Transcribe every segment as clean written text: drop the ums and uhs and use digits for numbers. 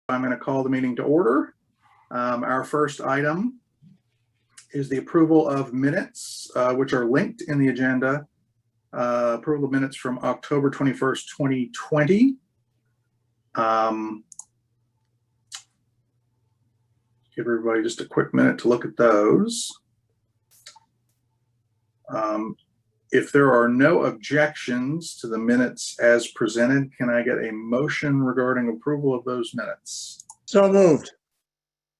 I'm going to call the meeting to order. Our first item is the approval of minutes, which are linked in the agenda. Approval of minutes from October 21st, 2020. Give everybody just a quick minute to look at those. If there are no objections to the minutes as presented, can I get a motion regarding approval of those minutes? So moved.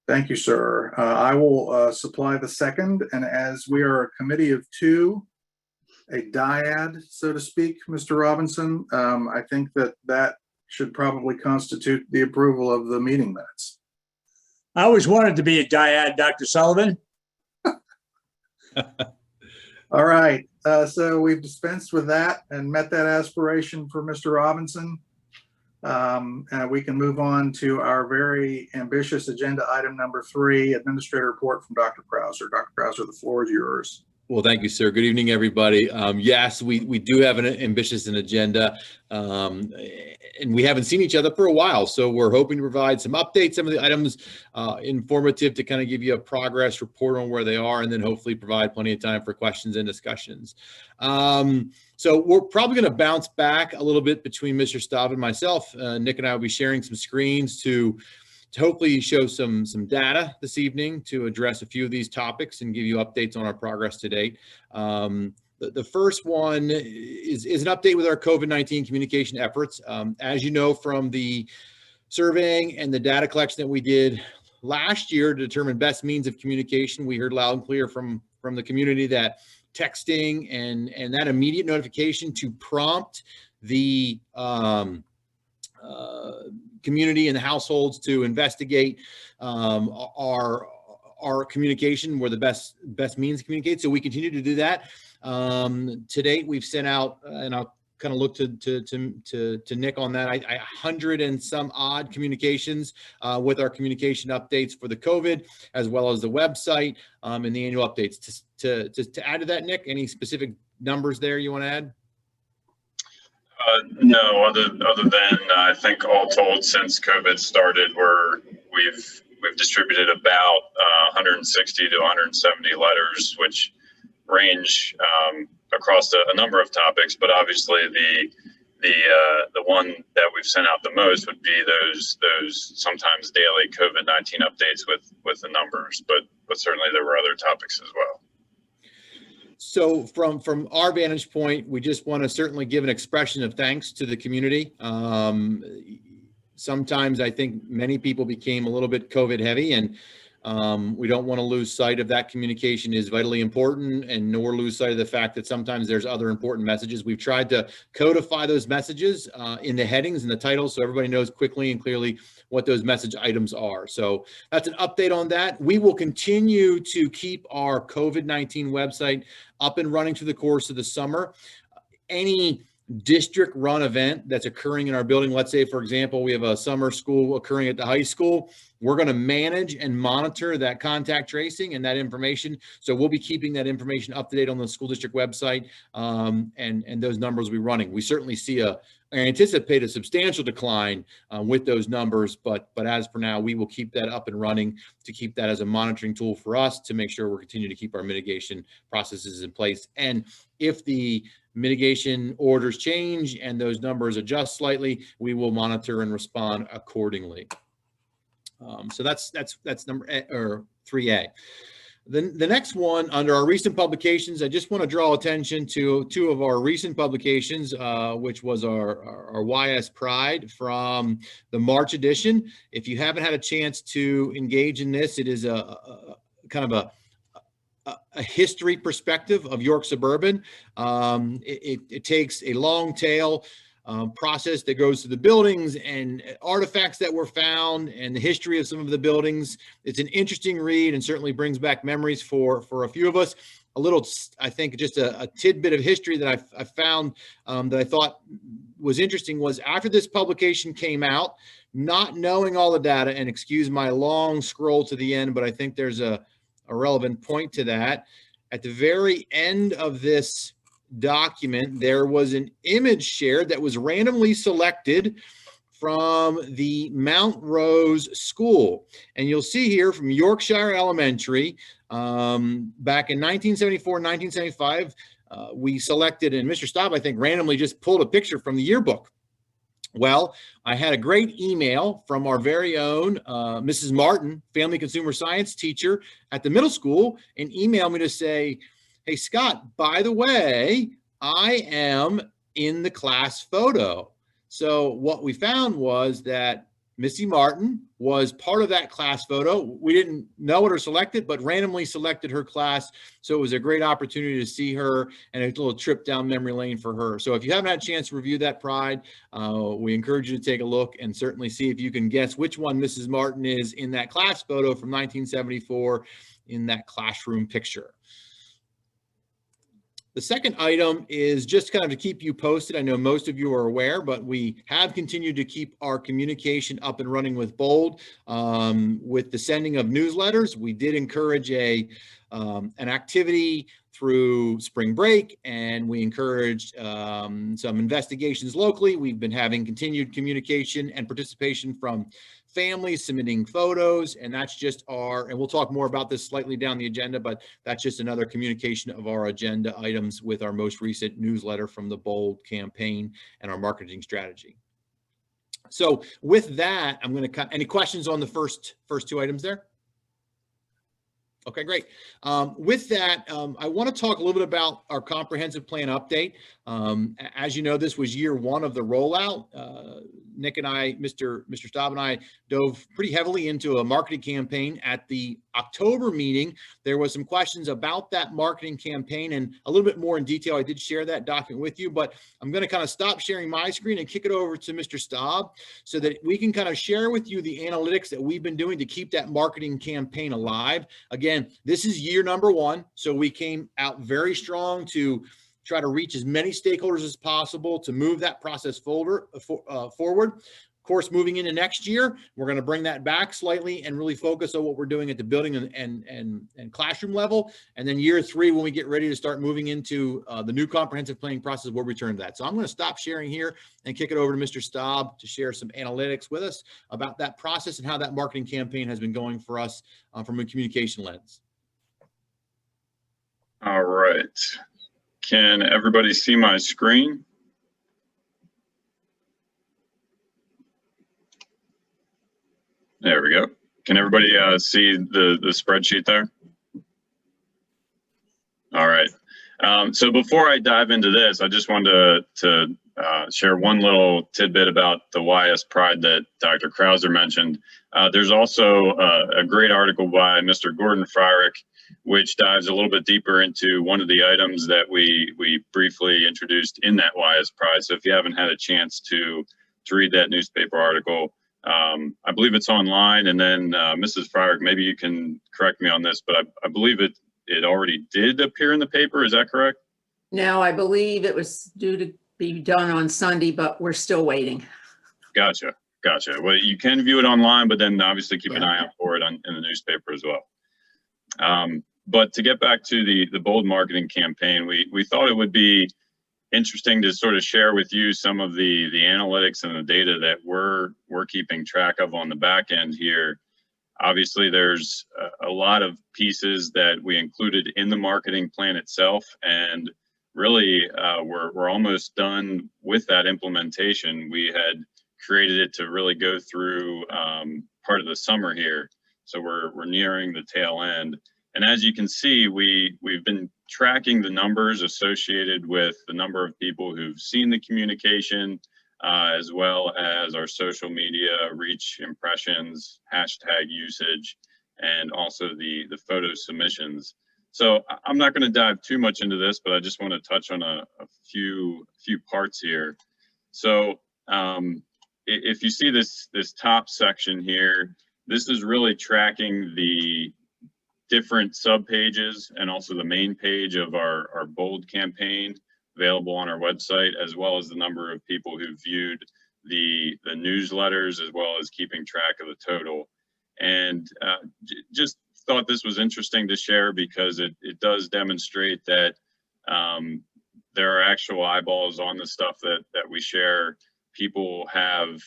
Thank you, sir. I will supply the second, and as we are a committee of two, a dyad, so to speak, Mr. Robinson, I think that should probably constitute the approval of the meeting minutes. I always wanted to be a dyad, Dr. Sullivan. All right, so we've dispensed with that and met that aspiration for Mr. Robinson. And we can move on to our very ambitious agenda item number 3, administrator report from Dr. Krauser. Dr. Krauser, the floor is yours. Well, thank you, sir. Good evening, everybody. Yes, we do have an ambitious agenda, and we haven't seen each other for a while. So we're hoping to provide some updates, some of the items informative to kind of give you a progress report on where they are, and then hopefully provide plenty of time for questions and discussions. So we're probably going to bounce back a little bit between Mr. Staub and myself. Nick and I will be sharing some screens to hopefully show some data this evening to address a few of these topics and give you updates on our progress to date. The first one is an update with our COVID-19 communication efforts. As you know from the surveying and the data collection that we did last year to determine best means of communication, we heard loud and clear from the community that texting and that immediate notification to prompt the community and the households to investigate our communication were the best means to communicate. So we continue to do that. To date, we've sent out, and I'll kind of look to Nick on that, 100 and some odd communications with our communication updates for the COVID, as well as the website and the annual updates. To add to that, Nick, any specific numbers there you want to add? No, other than I think all told since COVID started, we've distributed about 160 to 170 letters, which range across a number of topics. But obviously, the one that we've sent out the most would be those sometimes daily COVID-19 updates with the numbers. But certainly there were other topics as well. So from our vantage point, we just want to certainly give an expression of thanks to the community. Sometimes I think many people became a little bit COVID heavy, and we don't want to lose sight of that. Communication is vitally important, and nor lose sight of the fact that sometimes there's other important messages. We've tried to codify those messages in the headings and the titles so everybody knows quickly and clearly what those message items are. So that's an update on that. We will continue to keep our COVID-19 website up and running through the course of the summer. Any district run event that's occurring in our building, let's say, for example, we have a summer school occurring at the high school, we're going to manage and monitor that contact tracing and that information. So we'll be keeping that information up to date on the school district website, and those numbers will be running. We certainly see I anticipate a substantial decline with those numbers, but as for now, we will keep that up and running to keep that as a monitoring tool for us to make sure we're continuing to keep our mitigation processes in place. And if the mitigation orders change and those numbers adjust slightly, we will monitor and respond accordingly. So that's number 3A. The next one, under our recent publications, I just want to draw attention to 2 of our recent publications, which was our YS Pride from the March edition. If you haven't had a chance to engage in this, it is a kind of a history perspective of York Suburban. It takes a long tail process that goes to the buildings and artifacts that were found and the history of some of the buildings. It's an interesting read and certainly brings back memories for a few of us. A little, I think, just a tidbit of history that I found that I thought was interesting was after this publication came out, not knowing all the data, and excuse my long scroll to the end, but I think there's a relevant point to that. At the very end of this document, there was an image shared that was randomly selected from the Mount Rose School. And you'll see here from Yorkshire Elementary, back in 1974, 1975, we selected, and Mr. Staub, I think, randomly just pulled a picture from the yearbook. Well, I had a great email from our very own Mrs. Martin, family consumer science teacher at the middle school, and emailed me to say, hey, Scott, by the way, I am in the class photo. So what we found was that Missy Martin was part of that class photo. We didn't know it or select it, but randomly selected her class. So it was a great opportunity to see her and a little trip down memory lane for her. So if you haven't had a chance to review that, Pride, we encourage you to take a look and certainly see if you can guess which one Mrs. Martin is in that class photo from 1974 in that classroom picture. The second item is just kind of to keep you posted. I know most of you are aware, but we have continued to keep our communication up and running with Bold. With the sending of newsletters, we did encourage an activity through spring break, and we encouraged some investigations locally. We've been having continued communication and participation from families submitting photos, and that's just and we'll talk more about this slightly down the agenda, but that's just another communication of our agenda items with our most recent newsletter from the Bold campaign and our marketing strategy. So with that, I'm going to, any questions on the first two items there? Okay, great. With that, I want to talk a little bit about our comprehensive plan update. As you know, this was year one of the rollout. Nick and I, Mr. Staub and I dove pretty heavily into a marketing campaign. At the October meeting, there was some questions about that marketing campaign and a little bit more in detail. I did share that document with you, but I'm going to kind of stop sharing my screen and kick it over to Mr. Staub so that we can kind of share with you the analytics that we've been doing to keep that marketing campaign alive. Again, this is year number one, so we came out very strong to try to reach as many stakeholders as possible to move that process forward. Of course, moving into next year, we're going to bring that back slightly and really focus on what we're doing at the building and classroom level. And then year three, when we get ready to start moving into the new comprehensive planning process, we'll return to that. So I'm going to stop sharing here and kick it over to Mr. Staub to share some analytics with us about that process and how that marketing campaign has been going for us from a communication lens. All right. Can everybody see my screen? There we go. Can everybody see the spreadsheet there? All right. So before I dive into this, I just wanted to share one little tidbit about the YS Pride that Dr. Krauser mentioned. There's also a great article by Mr. Gordon Freirich, which dives a little bit deeper into one of the items that we briefly introduced in that YS Pride. So if you haven't had a chance to read that newspaper article, I believe it's online. And then Mrs. Freirich, maybe you can correct me on this, but I believe it already did appear in the paper. Is that correct? No, I believe it was due to be done on Sunday, but we're still waiting. Gotcha. Well, you can view it online, but then obviously keep an eye out for it in the newspaper as well. But to get back to the Bold marketing campaign, we thought it would be interesting to sort of share with you some of the analytics and the data that we're keeping track of on the back end here. Obviously, there's a lot of pieces that we included in the marketing plan itself, and really we're almost done with that implementation. We had created it to really go through part of the summer here, so we're nearing the tail end. And as you can see, we've been tracking the numbers associated with the number of people who've seen the communication, as well as our social media reach, impressions, hashtag usage, and also the photo submissions. So I'm not going to dive too much into this, but I just want to touch on a few parts here. So if you see this top section here, this is really tracking the different sub pages and also the main page of our Bold campaign available on our website, as well as the number of people who viewed the newsletters, as well as keeping track of the total. And just thought this was interesting to share because it does demonstrate that there are actual eyeballs on the stuff that we share. People have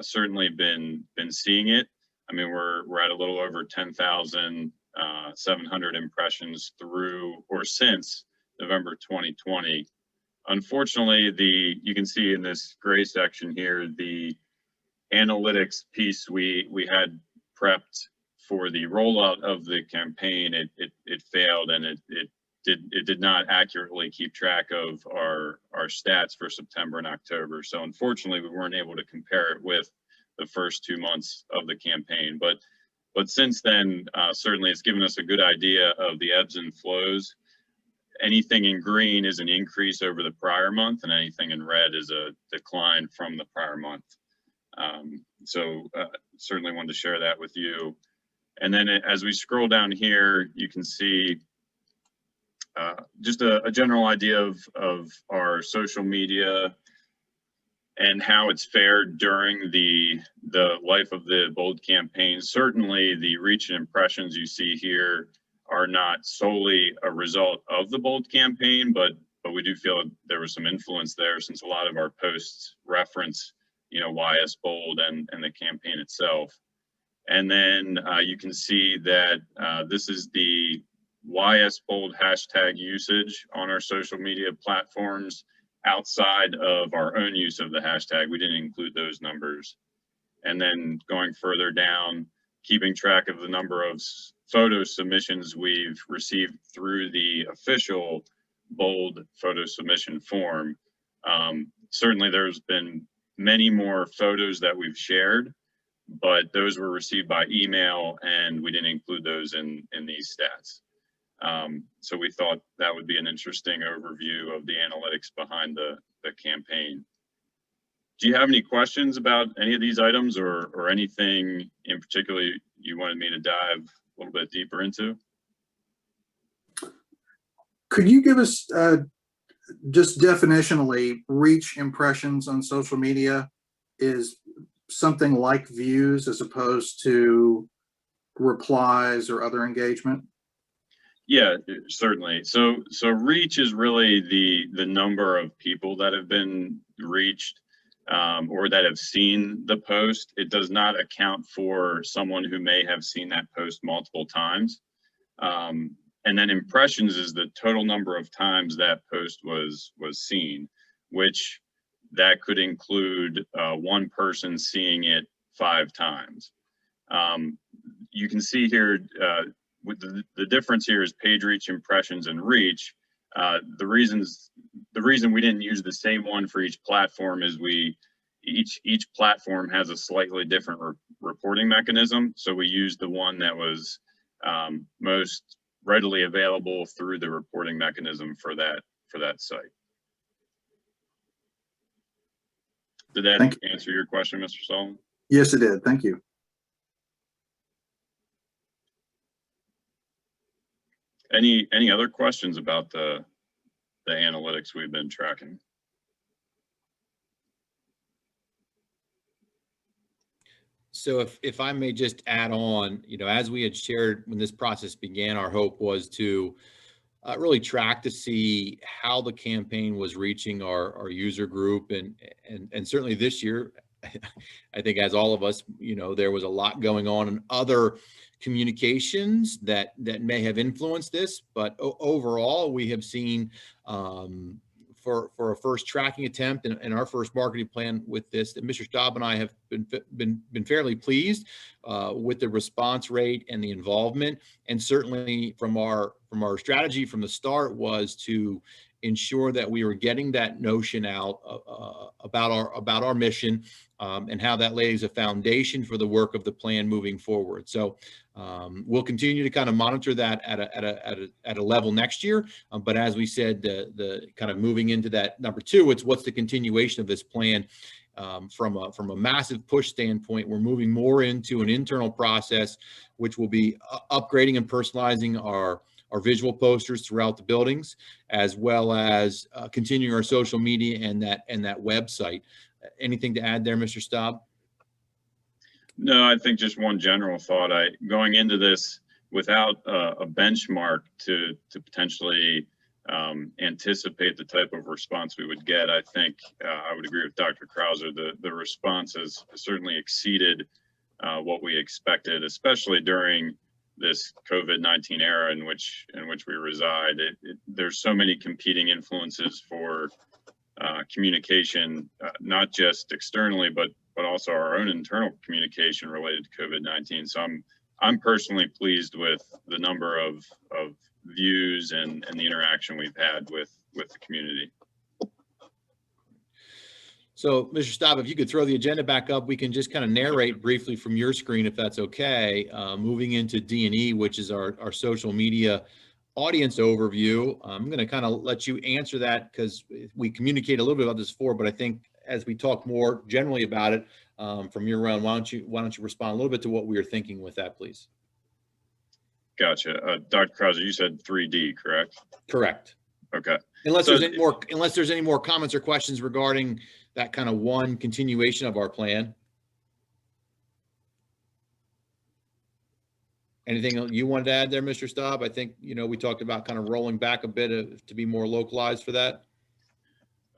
certainly been seeing it. I mean, we're at a little over 10,700 impressions through or since November 2020. Unfortunately, you can see in this gray section here, the analytics piece we had prepped for the rollout of the campaign, it failed, and it did not accurately keep track of our stats for September and October. So unfortunately, we weren't able to compare it with the first 2 months of the campaign. But since then, certainly it's given us a good idea of the ebbs and flows. Anything in green is an increase over the prior month, and anything in red is a decline from the prior month. Certainly wanted to share that with you. And then as we scroll down here, you can see just a general idea of our social media and how it's fared during the life of the BOLD campaign. Certainly the reach and impressions you see here are not solely a result of the BOLD campaign, but we do feel there was some influence there, since a lot of our posts reference, YS BOLD and the campaign itself. And then you can see that this is the YS BOLD hashtag usage on our social media platforms outside of our own use of the hashtag. We didn't include those numbers. And then going further down, keeping track of the number of photo submissions we've received through the official BOLD photo submission form. Certainly there's been many more photos that we've shared, but those were received by email, and we didn't include those in these stats. So we thought that would be an interesting overview of the analytics behind the campaign. Do you have any questions about any of these items, or anything in particular you wanted me to dive a little bit deeper into? Could you give us just definitionally, reach impressions on social media is something like views as opposed to replies or other engagement? Yeah, certainly. So reach is really the number of people that have been reached or that have seen the post. It does not account for someone who may have seen that post multiple times. And then impressions is the total number of times that post was seen, which that could include one person seeing it 5 times. You can see here with the difference here is page reach, impressions, and reach. The reason we didn't use the same one for each platform is each platform has a slightly different reporting mechanism. So we used the one that was most readily available through the reporting mechanism for that site. Did that answer your question, Mr. Sullivan? Yes, it did. Thank you. Any other questions about the analytics we've been tracking? So if I may just add on, as we had shared when this process began, our hope was to really track to see how the campaign was reaching our user group, and certainly this year, I think as all of us, there was a lot going on in other communications that may have influenced this, but overall we have seen for a first tracking attempt and our first marketing plan with this, that Mr. Staub and I have been fairly pleased with the response rate and the involvement. And certainly from our strategy from the start was to ensure that we were getting that notion out about our mission and how that lays a foundation for the work of the plan moving forward. So we'll continue to kind of monitor that at a level next year. But as we said, the kind of moving into that number 2, it's what's the continuation of this plan. From a massive push standpoint, we're moving more into an internal process, which will be upgrading and personalizing our visual posters throughout the buildings, as well as continuing our social media and that website. Anything to add there, Mr. Staub? No, I think just one general thought. Going into this without a benchmark to potentially anticipate the type of response we would get. I think I would agree with Dr. Krauser. The response has certainly exceeded what we expected, especially during this COVID-19 era in which we reside. There's so many competing influences for communication, not just externally, but also our own internal communication related to COVID-19. So I'm personally pleased with the number of views and the interaction we've had with the community. So, Mr. Staub, if you could throw the agenda back up, we can just kind of narrate briefly from your screen, if that's okay. Moving into D&E, which is our social media audience overview. I'm going to kind of let you answer that because we communicated a little bit about this before, but I think as we talk more generally about it from your round, why don't you respond a little bit to what we were thinking with that, please? Gotcha. Dr. Krauser, you said 3D, correct? Correct. Okay. Unless there's any more comments or questions regarding that kind of one continuation of our plan. Anything you wanted to add there, Mr. Staub? I think, we talked about kind of rolling back a bit to be more localized for that.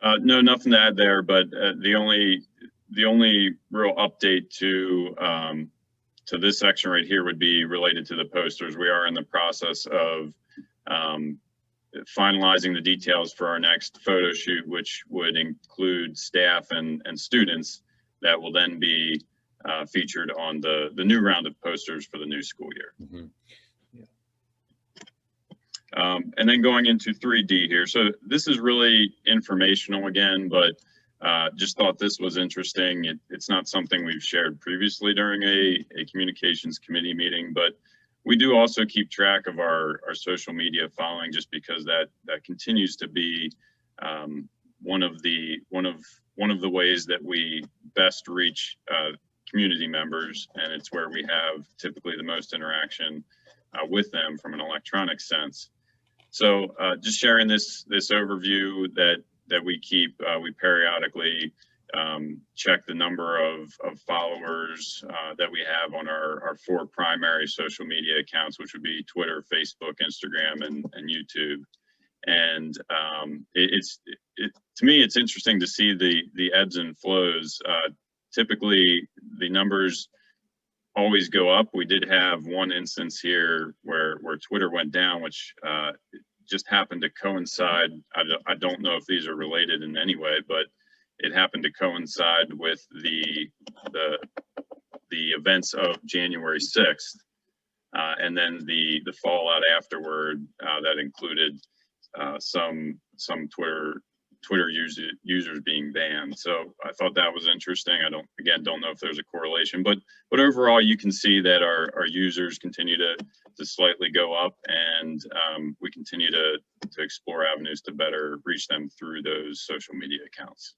No, nothing to add there, but the only real update to this section right here would be related to the posters. We are in the process of finalizing the details for our next photo shoot, which would include staff and students that will then be featured on the new round of posters for the new school year. Mm-hmm. Yeah. And then going into 3D here. So this is really informational again, but just thought this was interesting. It's not something we've shared previously during a communications committee meeting, but we do also keep track of our social media following, just because that continues to be one of the ways that we best reach community members, and it's where we have typically the most interaction with them from an electronic sense. So just sharing this overview that we keep, we periodically check the number of followers that we have on our 4 primary social media accounts, which would be Twitter, Facebook, Instagram, and YouTube. And to me, it's interesting to see the ebbs and flows. Typically, the numbers always go up. We did have one instance here where Twitter went down, which just happened to coincide. I don't know if these are related in any way, but it happened to coincide with the events of January 6th, and then the fallout afterward that included some Twitter users being banned. So I thought that was interesting. I don't know if there's a correlation, but overall you can see that our users continue to slightly go up, and we continue to explore avenues to better reach them through those social media accounts.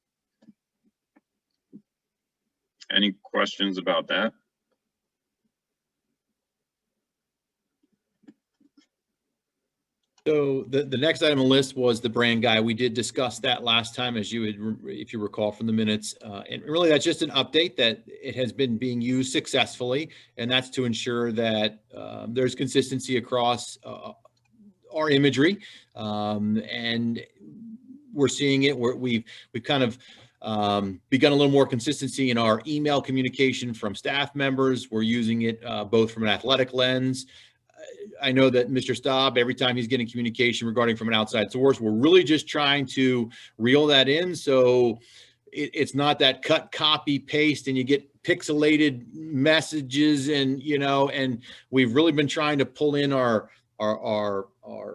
Any questions about that? So the next item on the list was the brand guide. We did discuss that last time, if you recall from the minutes. And really, that's just an update that it has been being used successfully, and that's to ensure that there's consistency across our imagery, and we're seeing it. We've kind of begun a little more consistency in our email communication from staff members. We're using it both from an athletic lens. I know that Mr. Staub, every time he's getting communication regarding from an outside source, we're really just trying to reel that in. So it's not that cut, copy, paste, and you get pixelated messages, and we've really been trying to pull in our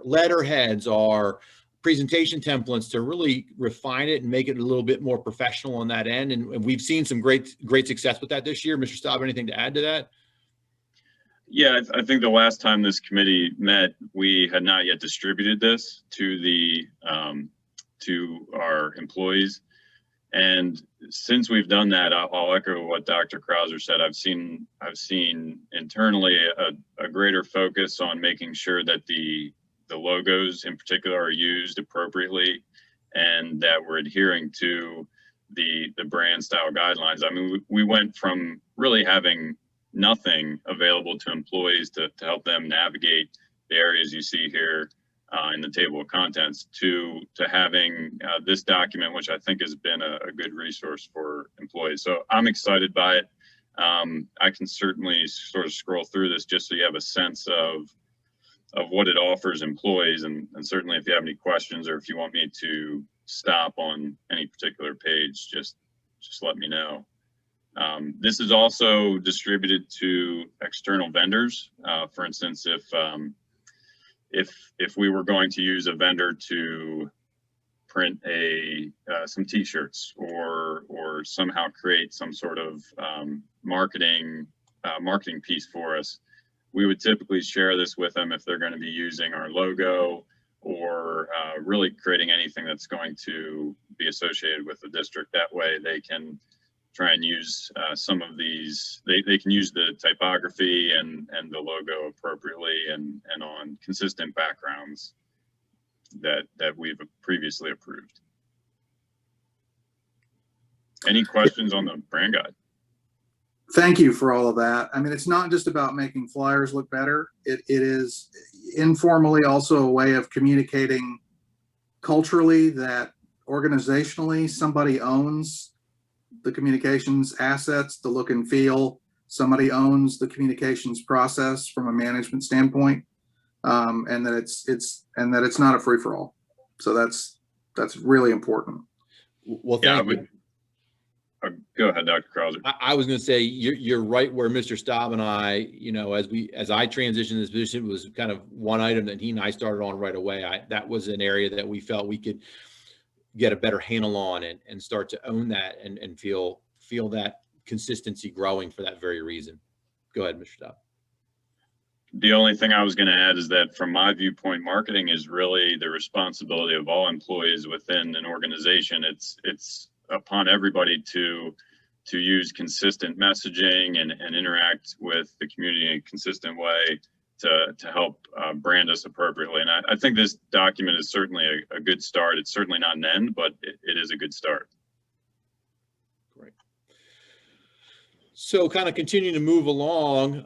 letterheads, our presentation templates to really refine it and make it a little bit more professional on that end. And we've seen some great success with that this year. Mr. Staub, anything to add to that? Yeah, I think the last time this committee met, we had not yet distributed this to our employees. And since we've done that, I'll echo what Dr. Krauser said. I've seen internally a greater focus on making sure that the logos in particular are used appropriately, and that we're adhering to the brand style guidelines. I mean, we went from really having nothing available to employees to help them navigate the areas you see here in the table of contents to having this document, which I think has been a good resource for employees. So I'm excited by it. I can certainly sort of scroll through this just so you have a sense of what it offers employees. And certainly if you have any questions or if you want me to stop on any particular page, just let me know. This is also distributed to external vendors. For instance, if we were going to use a vendor to print some T-shirts or somehow create some sort of marketing piece for us, we would typically share this with them if they're going to be using our logo or really creating anything that's going to be associated with the district. That way they can try and use some of these, they can use the typography and the logo appropriately and on consistent backgrounds that we've previously approved. Any questions on the brand guide? Thank you for all of that. I mean, it's not just about making flyers look better. It is informally also a way of communicating culturally that organizationally somebody owns the communications assets, the look and feel. Somebody owns the communications process from a management standpoint, and that it's not a free for all. So that's really important. Well, thank you. Go ahead, Dr. Krauser. I was going to say you're right where Mr. Staub and I, as I transitioned this position, was kind of one item that he and I started on right away. That was an area that we felt we could get a better handle on and start to own that and feel that consistency growing for that very reason. Go ahead, Mr. Staub. The only thing I was going to add is that from my viewpoint, marketing is really the responsibility of all employees within an organization. It's upon everybody to use consistent messaging and interact with the community in a consistent way to help brand us appropriately. And I think this document is certainly a good start. It's certainly not an end, but it is a good start. Great. So kind of continuing to move along,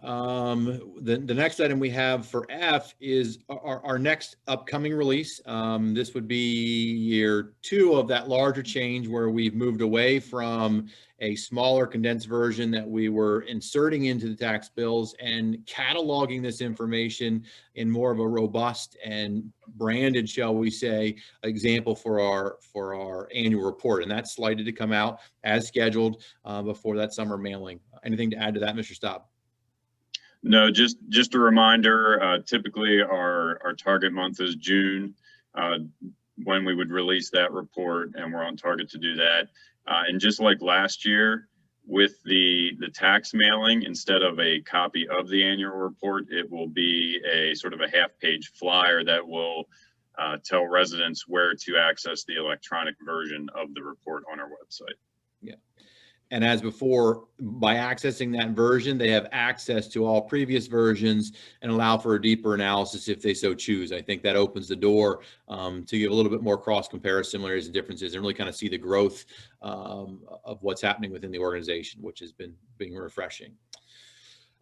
the next item we have for F is our next upcoming release. This would be year 2 of that larger change where we've moved away from a smaller condensed version that we were inserting into the tax bills and cataloging this information in more of a robust and branded, shall we say, example for our annual report. And that's slated to come out as scheduled before that summer mailing. Anything to add to that, Mr. Staub? No, just a reminder, typically our target month is June when we would release that report, and we're on target to do that. And just like last year with the tax mailing, instead of a copy of the annual report, it will be a sort of a half-page flyer that will tell residents where to access the electronic version of the report on our website. Yeah. And as before, by accessing that version, they have access to all previous versions and allow for a deeper analysis if they so choose. I think that opens the door to give a little bit more cross-compare similarities and differences and really kind of see the growth of what's happening within the organization, which has been refreshing.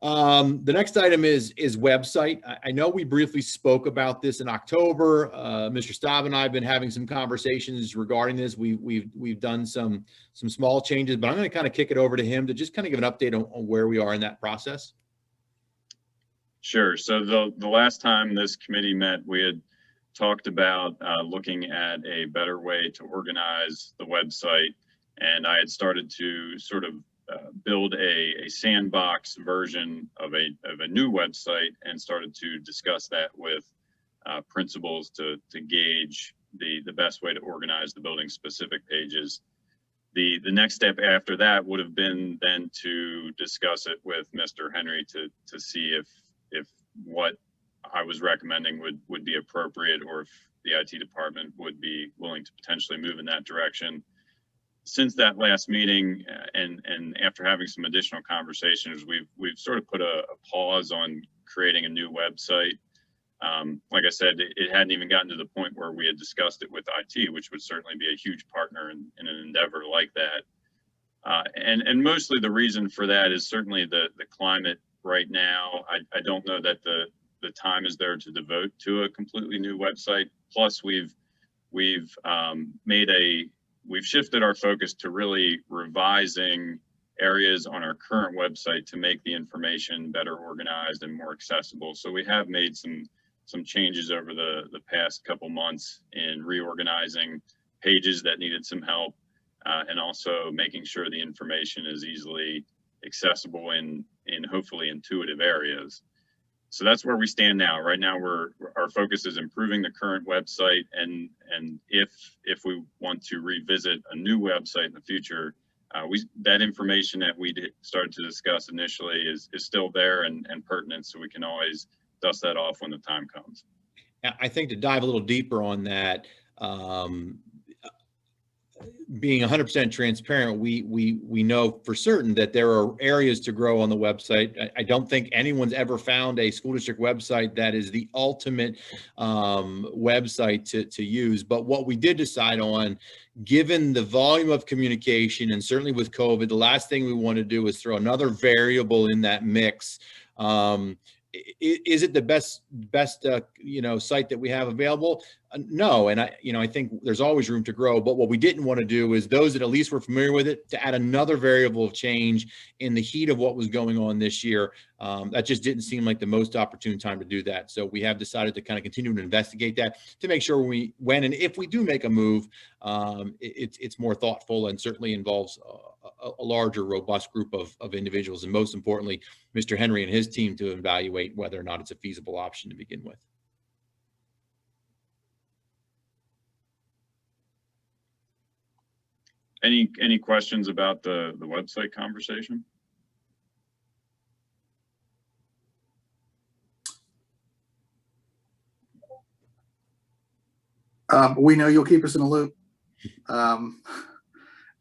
The next item is website. I know we briefly spoke about this in October. Mr. Staub and I have been having some conversations regarding this. We've done some small changes, but I'm going to kind of kick it over to him to just kind of give an update on where we are in that process. Sure. So the last time this committee met, we had talked about looking at a better way to organize the website, and I had started to sort of build a sandbox version of a new website and started to discuss that with principals to gauge the best way to organize the building specific pages. The next step after that would have been then to discuss it with Mr. Henry to see if what I was recommending would be appropriate, or if the IT department would be willing to potentially move in that direction. Since that last meeting and after having some additional conversations, we've sort of put a pause on creating a new website. Like I said, it hadn't even gotten to the point where we had discussed it with IT, which would certainly be a huge partner in an endeavor like that. And mostly the reason for that is certainly the climate right now. I don't know that the time is there to devote to a completely new website. Plus, we've shifted our focus to really revising areas on our current website to make the information better organized and more accessible. So we have made some changes over the past couple months in reorganizing pages that needed some help, and also making sure the information is easily accessible in hopefully intuitive areas. So that's where we stand now. Right now, our focus is improving the current website, and if we want to revisit a new website in the future, that information that we started to discuss initially is still there and pertinent, so we can always dust that off when the time comes. I think to dive a little deeper on that, being 100% transparent, we know for certain that there are areas to grow on the website. I don't think anyone's ever found a school district website that is the ultimate website to use. But what we did decide on, given the volume of communication, and certainly with COVID, the last thing we want to do is throw another variable in that mix. Is it the best site that we have available? No, and I think there's always room to grow. But what we didn't want to do is those that at least were familiar with it to add another variable of change in the heat of what was going on this year. That just didn't seem like the most opportune time to do that. So we have decided to kind of continue to investigate that to make sure when and if we do make a move, it's more thoughtful and certainly involves a larger, robust group of individuals, and most importantly, Mr. Henry and his team to evaluate whether or not it's a feasible option to begin with. Any questions about the website conversation? We know you'll keep us in a loop.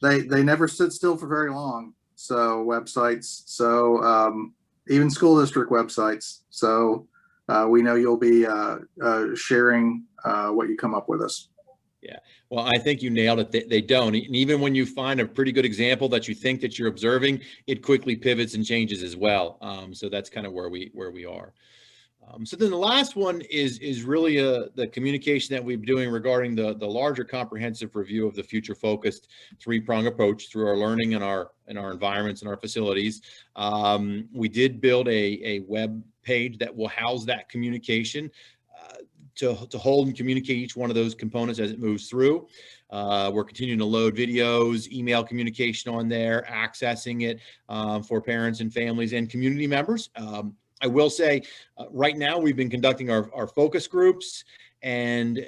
They never sit still for very long. So websites, so even school district websites. So we know you'll be sharing what you come up with us. Yeah, well, I think you nailed it. They don't. And even when you find a pretty good example that you think that you're observing, it quickly pivots and changes as well. So that's kind of where we are. So then the last one is really the communication that we're doing regarding the larger comprehensive review of the future focused three-prong approach through our learning and our environments and our facilities. We did build a web page that will house that communication to hold and communicate each one of those components as it moves through. We're continuing to load videos, email communication on there, accessing it for parents and families and community members. I will say right now we've been conducting our focus groups and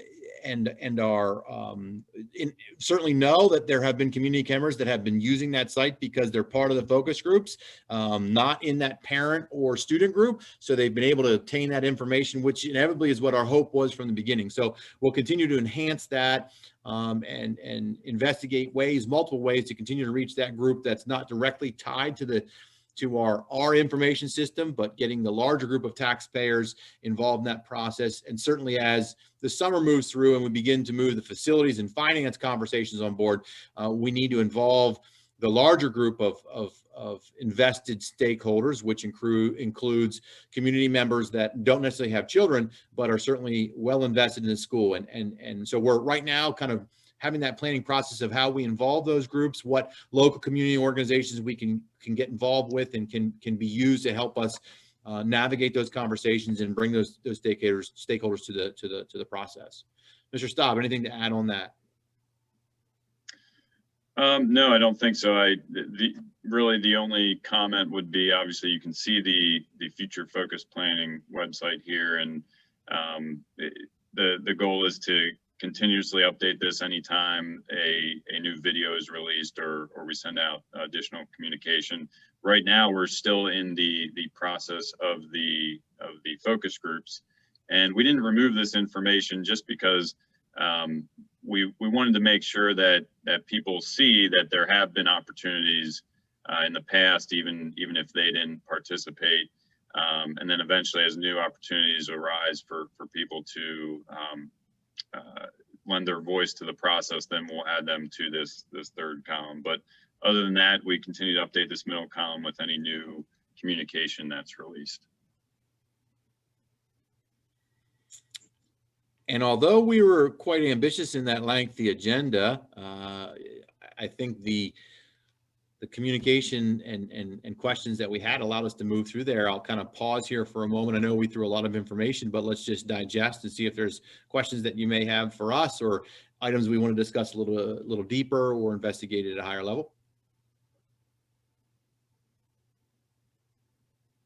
certainly know that there have been community members that have been using that site because they're part of the focus groups, not in that parent or student group. So they've been able to obtain that information, which inevitably is what our hope was from the beginning. So we'll continue to enhance that and investigate multiple ways to continue to reach that group that's not directly tied to our information system, but getting the larger group of taxpayers involved in that process. And certainly as the summer moves through and we begin to move the facilities and finance conversations on board, we need to involve the larger group of invested stakeholders, which includes community members that don't necessarily have children, but are certainly well invested in the school. And so we're right now kind of having that planning process of how we involve those groups, what local community organizations we can get involved with and can be used to help us navigate those conversations and bring those stakeholders to the process. Mr. Staub, anything to add on that? No, I don't think so. Really the only comment would be, obviously you can see the future focus planning website here, and the goal is to continuously update this anytime a new video is released or we send out additional communication. Right now, we're still in the process of the focus groups, and we didn't remove this information just because we wanted to make sure that people see that there have been opportunities in the past, even if they didn't participate, and then eventually as new opportunities arise for people to lend their voice to the process, then we'll add them to this third column. But other than that, we continue to update this middle column with any new communication that's released. And although we were quite ambitious in that lengthy agenda, I think the communication and questions that we had allowed us to move through there. I'll kind of pause here for a moment. I know we threw a lot of information, but let's just digest and see if there's questions that you may have for us or items we want to discuss a little deeper or investigate at a higher level.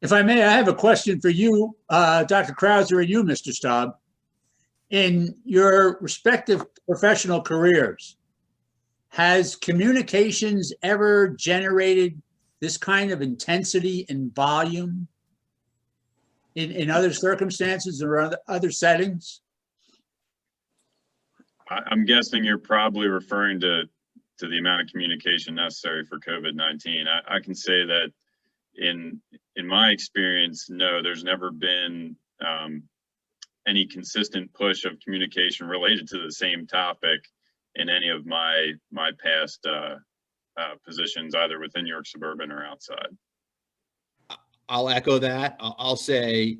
If I may, I have a question for you, Dr. Krauser, and you, Mr. Staub. In your respective professional careers, has communications ever generated this kind of intensity and volume in other circumstances or other settings? I'm guessing you're probably referring to the amount of communication necessary for COVID-19. I can say that in my experience, no, there's never been any consistent push of communication related to the same topic in any of my past positions, either within York Suburban or outside. I'll echo that. I'll say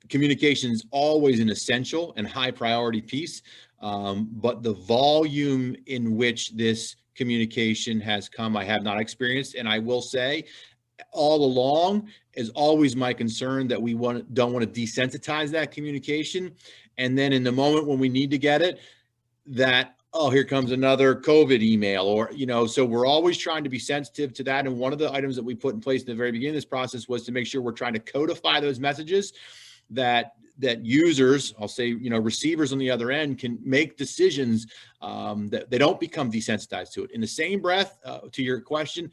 communication is always an essential and high priority piece, but the volume in which this communication has come, I have not experienced. And I will say, all along is always my concern that we don't want to desensitize that communication. And then in the moment when we need to get it, that, oh, here comes another COVID email, or, so we're always trying to be sensitive to that. And one of the items that we put in place at the very beginning of this process was to make sure we're trying to codify those messages that users, I'll say, receivers on the other end can make decisions that they don't become desensitized to it. In the same breath, to your question,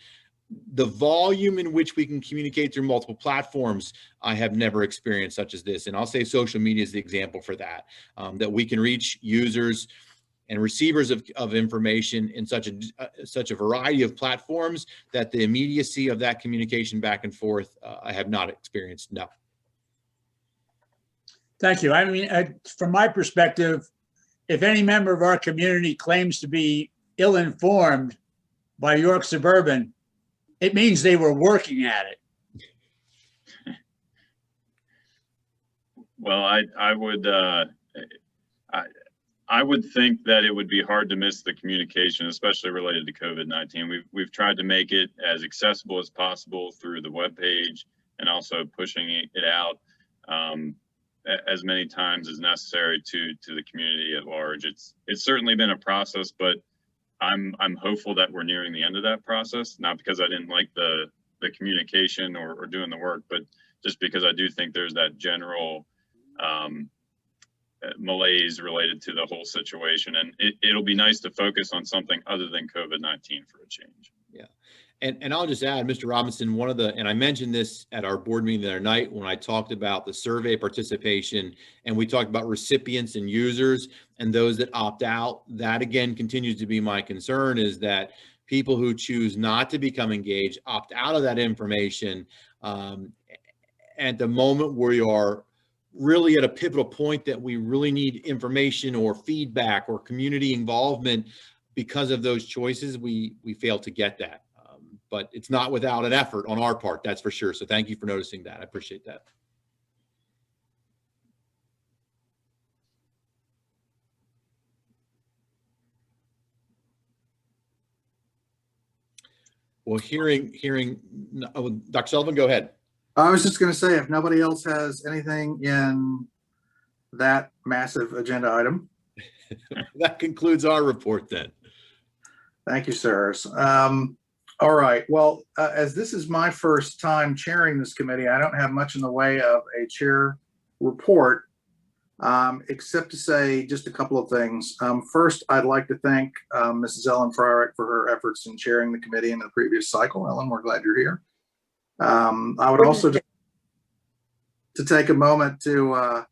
the volume in which we can communicate through multiple platforms, I have never experienced such as this. And I'll say social media is the example for that, that we can reach users and receivers of information in such a variety of platforms that the immediacy of that communication back and forth, I have not experienced, no. Thank you. I mean, from my perspective, if any member of our community claims to be ill-informed by York Suburban, it means they were working at it. Well, I would think that it would be hard to miss the communication, especially related to COVID-19. We've tried to make it as accessible as possible through the webpage and also pushing it out as many times as necessary to the community at large. It's certainly been a process, but I'm hopeful that we're nearing the end of that process, not because I didn't like the communication or doing the work, but just because I do think there's that general malaise related to the whole situation. And it'll be nice to focus on something other than COVID-19 for a change. Yeah. And I'll just add, Mr. Robinson, and I mentioned this at our board meeting the other night when I talked about the survey participation, and we talked about recipients and users and those that opt out. That again continues to be my concern, is that people who choose not to become engaged opt out of that information at the moment where you are really at a pivotal point that we really need information or feedback or community involvement. Because of those choices, we fail to get that. But it's not without an effort on our part, that's for sure. So thank you for noticing that. I appreciate that. Well, hearing, Dr. Sullivan, go ahead. I was just going to say, if nobody else has anything in that massive agenda item. That concludes our report then. Thank you, sirs. All right. Well, as this is my first time chairing this committee, I don't have much in the way of a chair report, except to say just a couple of things. First, I'd like to thank Mrs. Ellen Frerick for her efforts in chairing the committee in the previous cycle. Ellen, we're glad you're here. I would also just to take a moment to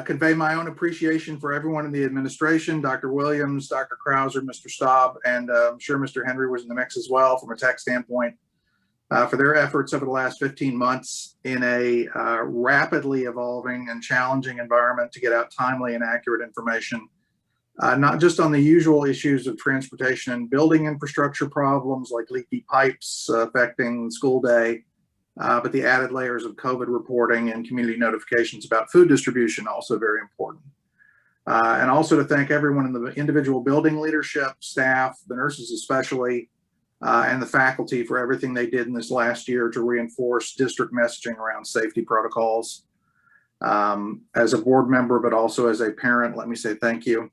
convey my own appreciation for everyone in the administration, Dr. Williams, Dr. Krauser, Mr. Staub, and I'm sure Mr. Henry was in the mix as well from a tech standpoint, for their efforts over the last 15 months in a rapidly evolving and challenging environment to get out timely and accurate information, not just on the usual issues of transportation and building infrastructure problems like leaky pipes affecting the school day, but the added layers of COVID reporting and community notifications about food distribution, also very important. And also to thank everyone in the individual building leadership, staff, the nurses especially, and the faculty for everything they did in this last year to reinforce district messaging around safety protocols. As a board member, but also as a parent, let me say thank you.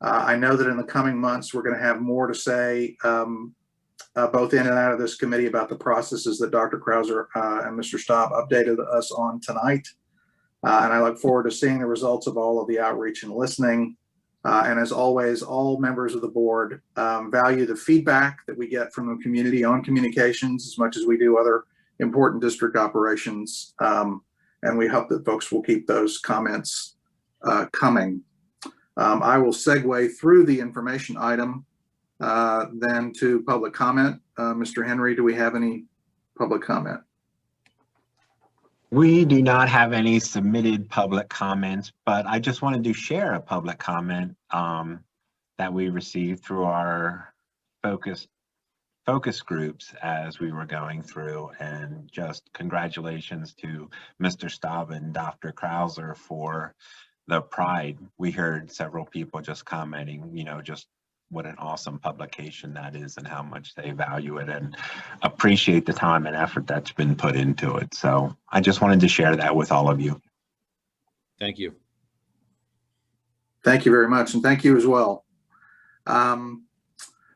I know that in the coming months, we're going to have more to say, both in and out of this committee, about the processes that Dr. Krauser and Mr. Staub updated us on tonight. And I look forward to seeing the results of all of the outreach and listening. And as always, all members of the board value the feedback that we get from the community on communications as much as we do other important district operations. And we hope that folks will keep those comments coming. I will segue through the information item then to public comment. Mr. Henry, do we have any public comment? We do not have any submitted public comments, but I just wanted to share a public comment that we received through our focus groups as we were going through, and just congratulations to Mr. Staub and Dr. Krauser for the Pride. We heard several people just commenting, you know, just what an awesome publication that is and how much they value it and appreciate the time and effort that's been put into it. So I just wanted to share that with all of you. Thank you. Thank you very much, and thank you as well.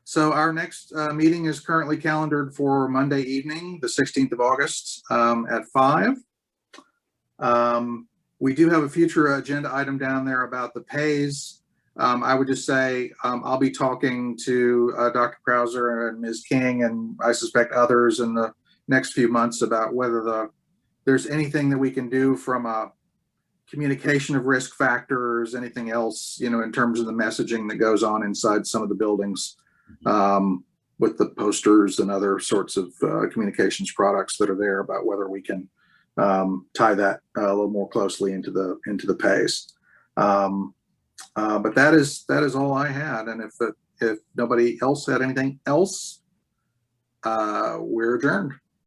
So our next meeting is currently calendared for Monday evening, the 16th of August at 5. We do have a future agenda item down there about the pays. I would just say I'll be talking to Dr. Krauser and Ms. King, and I suspect others in the next few months, about whether there's anything that we can do from a communication of risk factors, anything else, you know, in terms of the messaging that goes on inside some of the buildings with the posters and other sorts of communications products that are there, about whether we can tie that a little more closely into the pays. But that is all I had. And if nobody else had anything else, we're adjourned.